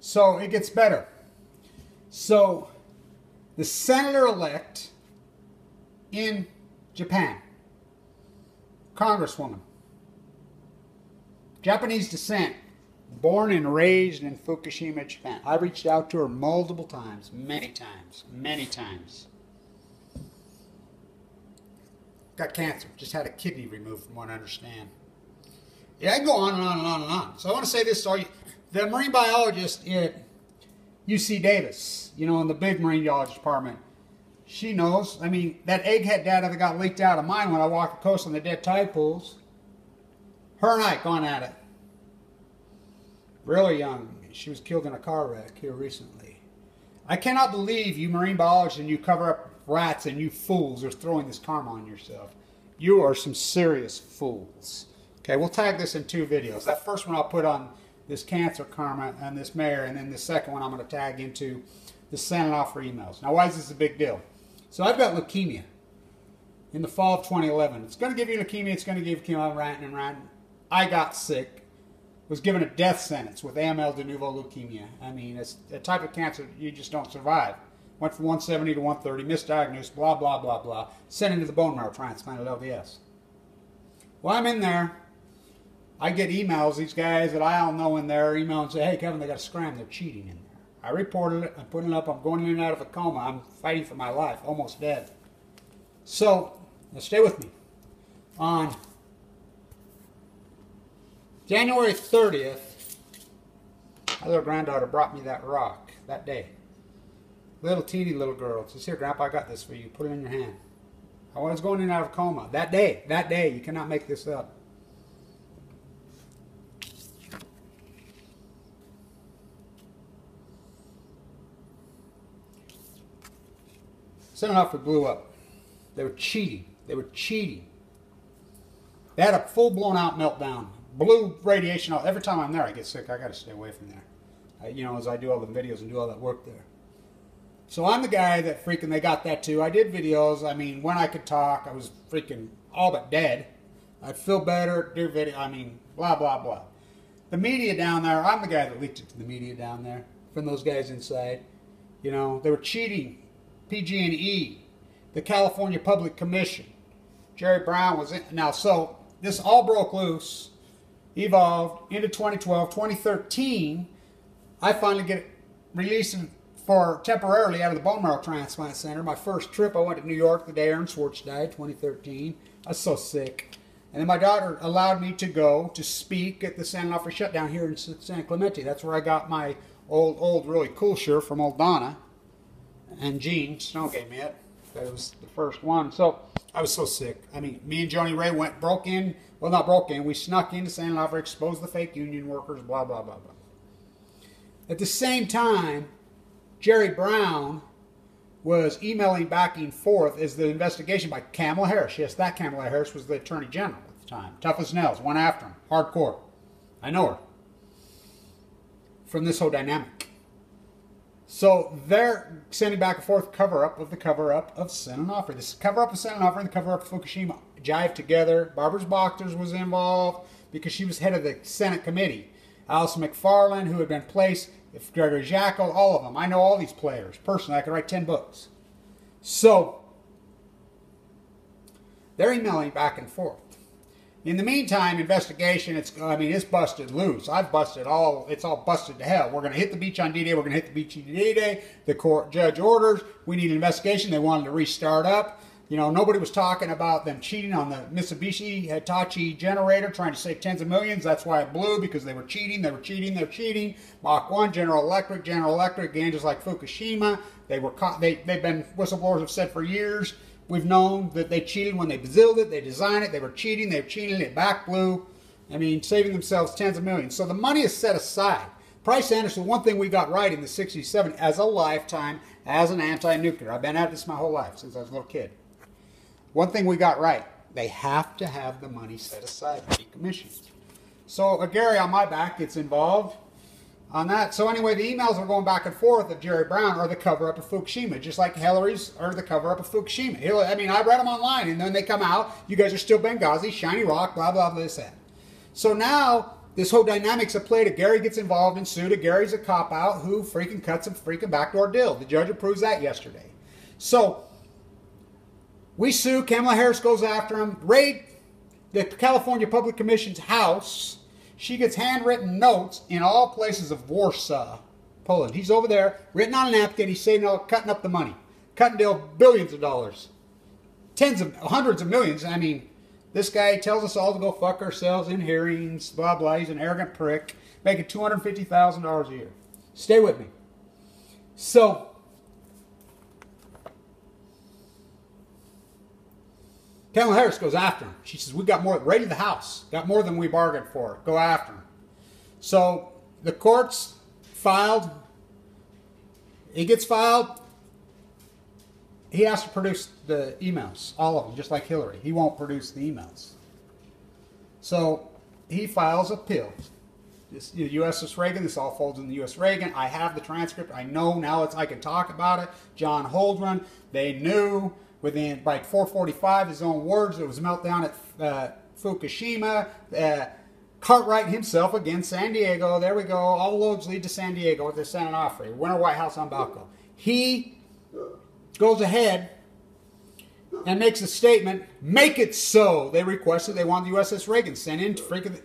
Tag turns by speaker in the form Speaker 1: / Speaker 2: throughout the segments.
Speaker 1: So it gets better. So the senator-elect in Japan, Congresswoman, Japanese descent, born and raised in Fukushima, Japan. I reached out to her multiple times, many times. Got cancer, just had a kidney removed from what I understand. Yeah, I can go on and on and on and on. So I want to say this to all you. The marine biologist at UC Davis, you know, in the big marine biology department, she knows. I mean, that egghead data that got leaked out of mine when I walked the coast on the dead tide pools, her and I gone at it. Really young. She was killed in a car wreck here recently. I cannot believe you marine biologists and you cover up rats and you fools are throwing this karma on yourself. You are some serious fools. Okay, we'll tag this in 2 videos. That first one I'll put on this cancer karma and this mayor, and then the second one I'm going to tag into the San Onofre emails. Now, why is this a big deal? So I've got leukemia in the fall of 2011. It's going to give you leukemia. It's going to give you chemo, ranting and ranting. I got sick. Was given a death sentence with AML de novo leukemia. I mean, it's a type of cancer you just don't survive. Went from 170 to 130, misdiagnosed, blah, blah, blah, blah. Sent into the bone marrow transplant at LDS. Well, I'm in there. I get emails, these guys that I all know in there, email and say, hey, Kevin, they got a scram. They're cheating in there. I reported it. I'm putting it up. I'm going in and out of a coma. I'm fighting for my life, almost dead. So, now stay with me. On January 30th, my little granddaughter brought me that rock that day. Little teeny little girl says, here, Grandpa, I got this for you. Put it in your hand. I was going in and out of a coma. That day, you cannot make this up. San Onofre blew up. They were cheating. They had a full-blown out meltdown. Blue radiation. Every time I'm there, I get sick. I got to stay away from there. You know, as I do all the videos and do all that work there. So I'm the guy that freaking, they got that too. I did videos. I mean, when I could talk, I was freaking all but dead. I'd feel better, do video. I mean, blah, blah, blah. The media down there, I'm the guy that leaked it to the media down there from those guys inside. You know, they were cheating. PG&E, the California Public Commission. Jerry Brown was in. Now, so this all broke loose, evolved into 2012. 2013, I finally get released for temporarily out of the bone marrow transplant center. My first trip, I went to New York the day Aaron Swartz died, 2013. I was so sick. And then my daughter allowed me to go to speak at the San Onofre shutdown here in San Clemente. That's where I got my old really cool shirt from old Donna. And Gene Snow gave me it. That was the first one. So I was so sick. I mean, me and Joni Ray broke in. Well, not broke in. We snuck into San Onofre, exposed the fake union workers, blah, blah, blah, blah. At the same time, Jerry Brown was emailing back and forth as the investigation by Kamala Harris. Yes, that Kamala Harris was the Attorney General at the time. Tough as nails. Went after him. Hardcore. I know her. From this whole dynamic. So they're sending back and forth cover-up of the cover-up of San Onofre. This cover-up of San Onofre and the cover-up of Fukushima jive together. Barbara Bochters was involved because she was head of the Senate committee. Alison McFarland, who had been placed, Gregory Jackal, all of them. I know all these players. Personally, I could write 10 books. So they're emailing back and forth. In the meantime, investigation, it's busted loose. I've busted all, it's all busted to hell. We're going to hit the beach on D-Day. We're going to hit the beach on D-Day. The court judge orders. We need an investigation. They wanted to restart up. You know, nobody was talking about them cheating on the Mitsubishi Hitachi generator, trying to save tens of millions. That's why it blew, because they were cheating. Mach 1, General Electric, again, just like Fukushima. They were caught. They've been, whistleblowers have said for years, we've known that they cheated when they built it, they designed it, they were cheating, it back blew. I mean, saving themselves tens of millions. So the money is set aside. Price Anderson, one thing we got right in the 60s, 70s, as a lifetime, as an anti-nuclear. I've been at this my whole life, since I was a little kid. One thing we got right, they have to have the money set aside to be commissioned. So Gary on my back gets involved on that. So anyway, the emails are going back and forth of Jerry Brown are the cover-up of Fukushima, just like Hillary's are the cover-up of Fukushima. I mean, I read them online, and then they come out, you guys are still Benghazi, Shiny Rock, blah, blah, blah, this, that. So now, this whole dynamic's a play to Gary gets involved and sued. Gary's a cop-out who freaking cuts a freaking backdoor deal. The judge approves that yesterday. So, we sue. Kamala Harris goes after him. Raid the California Public Commission's house. She gets handwritten notes in all places of Warsaw, Poland. He's over there, written on a napkin. He's saying, no, cutting up the money. Cutting deal billions of dollars. Hundreds of millions. I mean, this guy tells us all to go fuck ourselves in hearings, blah, blah. He's an arrogant prick, making $250,000 a year. Stay with me. So, Kamala Harris goes after him. She says, we got more, raided the house. Got more than we bargained for. Go after him. So, the court's filed. He gets filed. He has to produce the emails, all of them, just like Hillary. He won't produce the emails. So he files appeal. This USS Reagan, this all folds in the U.S. Reagan. I have the transcript. I know now I can talk about it. John Holdren, they knew within, by 4:45, his own words, it was a meltdown at Fukushima. Cartwright himself, again, San Diego. There we go. All roads lead to San Diego with the San Onofre. Winter White House on Balco. He goes ahead and makes a statement, make it so. They requested, they want the USS Reagan sent in to freaking,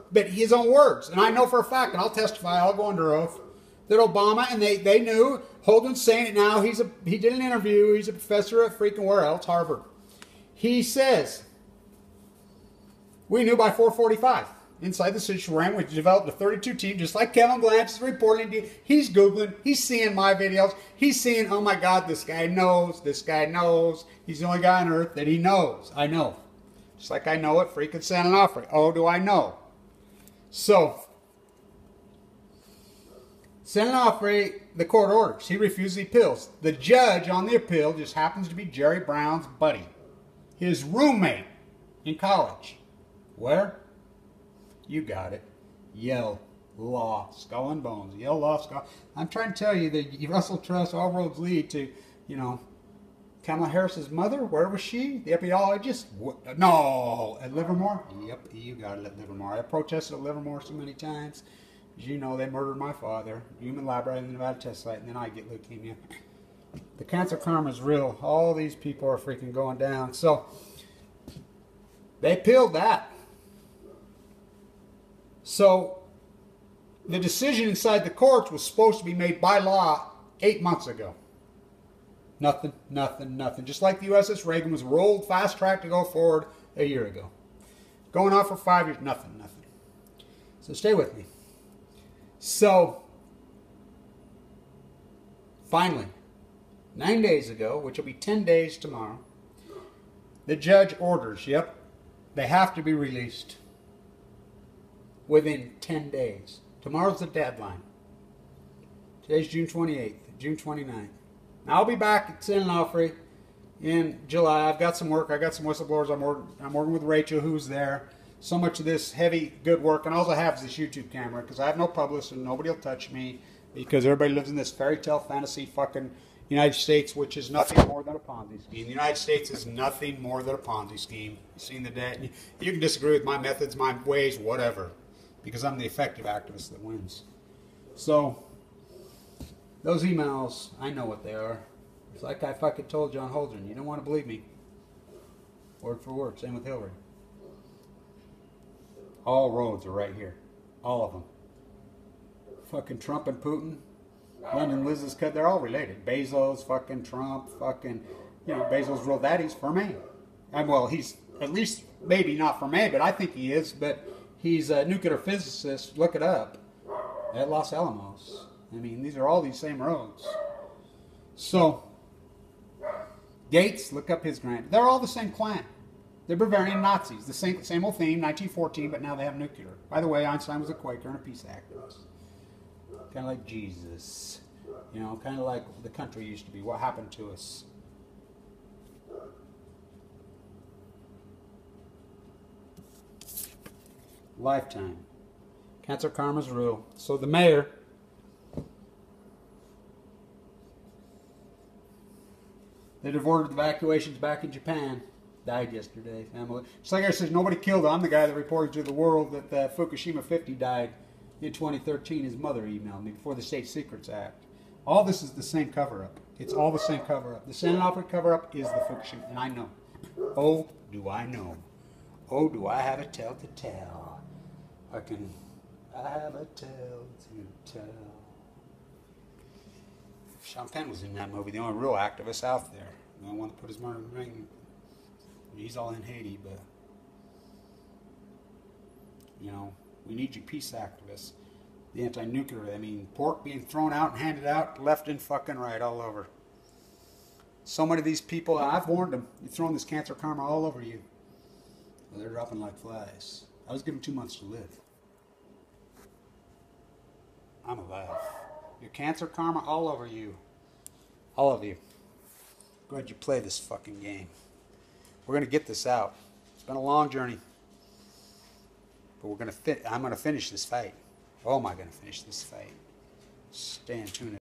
Speaker 1: but his own words. And I know for a fact, and I'll testify, I'll go under oath, that Obama, and they knew, Holden's saying it now, he did an interview, he's a professor at freaking where else, Harvard. He says, we knew by 4:45. Inside the situation, we developed a 32 team, just like Kevin Blanche is reporting. He's Googling, he's seeing my videos, he's seeing, oh my God, this guy knows. He's the only guy on earth that he knows. I know. Just like I know it, freaking San Onofre. Oh, do I know? So, San Onofre, the court orders. He refuses the appeals. The judge on the appeal just happens to be Jerry Brown's buddy. His roommate in college. Where? You got it. Yale Law, Skull and Bones. Yale Law, Skull. I'm trying to tell you that Russell Trust, all roads lead to, Kamala Harris's mother. Where was she? The epidemiologist? No, at Livermore? Yep, you got it at Livermore. I protested at Livermore so many times. As you know, they murdered my father, human library in the Nevada test site, and then I get leukemia. The cancer karma is real. All these people are freaking going down. So, they appealed that. So, the decision inside the courts was supposed to be made by law 8 months ago. Nothing. Just like the USS Reagan was rolled fast track to go forward a year ago. Going on for 5 years, nothing. So stay with me. So, finally, 9 days ago, which will be 10 days tomorrow, the judge orders, yep, they have to be released within 10 days. Tomorrow's the deadline. Today's June 28th, June 29th. Now I'll be back at San Onofre in July. I've got some work. I got some whistleblowers. I'm working with Rachel, who's there. So much of this heavy, good work. And all I have is this YouTube camera because I have no publicist and nobody will touch me because everybody lives in this fairy tale fantasy fucking United States, which is nothing more than a Ponzi scheme. The United States is nothing more than a Ponzi scheme. You've seen the debt. You can disagree with my methods, my ways, whatever. Because I'm the effective activist that wins. So, those emails, I know what they are. It's like I fucking told John Holdren. You don't want to believe me. Word for word. Same with Hillary. All roads are right here. All of them. Fucking Trump and Putin. London Liz's cut. They're all related. Bezos, fucking Trump, fucking, Bezos' real daddy's for me. And well, he's at least maybe not for me, but I think he is. But he's a nuclear physicist. Look it up. At Los Alamos. I mean, these are all these same roads. So, Gates, look up his grant. They're all the same clan. They're Bavarian Nazis. The same old theme, 1914, but now they have nuclear. By the way, Einstein was a Quaker and a peace activist. Kind of like Jesus. Kind of like the country used to be. What happened to us? Lifetime. Cancer karma's real. So the mayor, they diverted evacuations back in Japan. Died yesterday, family. Just like I said, nobody killed him. I'm the guy that reported to the world that Fukushima 50 died in 2013. His mother emailed me before the State Secrets Act. All this is the same cover-up. It's all the same cover-up. The San Onofre cover-up is the Fukushima, and I know. Oh, do I know. Oh, do I have a tale to tell. I have a tale to tell. Sean Penn was in that movie, the only real activist out there. The only one that put his murder in the ring. He's all in Haiti, but, you know, we need you peace activists. The anti-nuclear, I mean, pork being thrown out and handed out left and fucking right all over. So many of these people, I've warned them, you're throwing this cancer karma all over you. Well, they're dropping like flies. I was given 2 months to live. I'm alive. Your cancer karma all over you. All of you. Go ahead, you play this fucking game. We're going to get this out. It's been a long journey. But I'm going to finish this fight. Oh, am I going to finish this fight? Stay tuned.